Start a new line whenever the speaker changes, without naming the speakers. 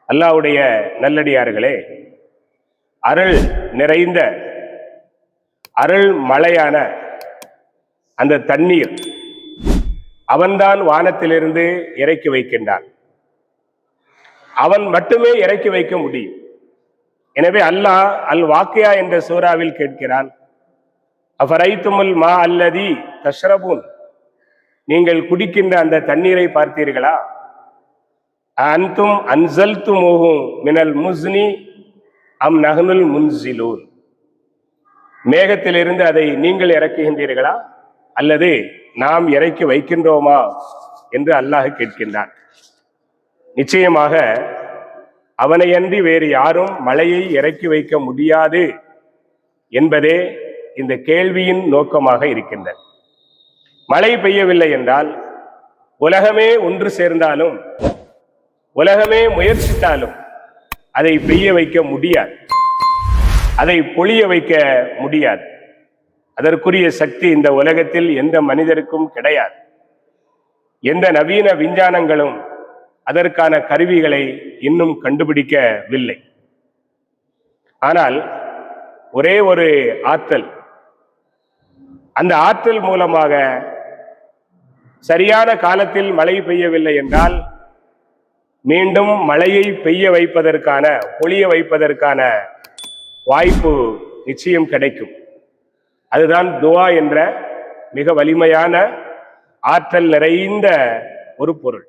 அல்லாஹ்வுடைய நல்லடியார்களே, அருள் நிறைந்த அருள் மழையான அந்த தண்ணீர் அவன்தான் வானத்திலிருந்து இறக்கி வைக்கின்றான். அவன் மட்டுமே இறக்கி வைக்க முடியும். எனவே அல்லாஹ் அல் வாக்கியா என்ற சூறாவில் கேட்கிறான், அஃபரைத்துமுல் மா அல்லதி தஷ்ரபூன், நீங்கள் குடிக்கின்ற அந்த தண்ணீரை பார்த்தீர்களா? அன்தும் அன்சல்துமூஹு மினல் முஸ்னி அம் நஹ்னுல் முன்சிலூன், மேகத்திலிருந்து அதை நீங்கள் இறக்குகின்றீர்களா அல்லது நாம் இறக்கி வைக்கின்றோமா என்று அல்லாஹ் கேட்கின்றான். நிச்சயமாக அவனையன்றி வேறு யாரும் மழையை இறக்கி வைக்க முடியாது என்பதே இந்த கேள்வியின் நோக்கமாக இருக்கின்றது. மழை பெய்யவில்லை என்றால் உலகமே ஒன்று சேர்ந்தாலும், உலகமே முயற்சித்தாலும் அதை பெய்ய வைக்க முடியாது, அதை பொழிய வைக்க முடியாது. அதற்குரிய சக்தி இந்த உலகத்தில் எந்த மனிதருக்கும் கிடையாது. எந்த நவீன விஞ்ஞானங்களும் அதற்கான கருவிகளை இன்னும் கண்டுபிடிக்கவில்லை. ஆனால் ஒரே ஒரு ஆற்றல், அந்த ஆற்றல் மூலமாக சரியான காலத்தில் மழை பெய்யவில்லை என்றால் மீண்டும் மழையை பெய்ய வைப்பதற்கான, பொழிய வைப்பதற்கான வாய்ப்பு நிச்சயம் கிடைக்கும். அதுதான் துஆ என்ற மிக வலிமையான ஆற்றல் நிறைந்த ஒரு பொருள்.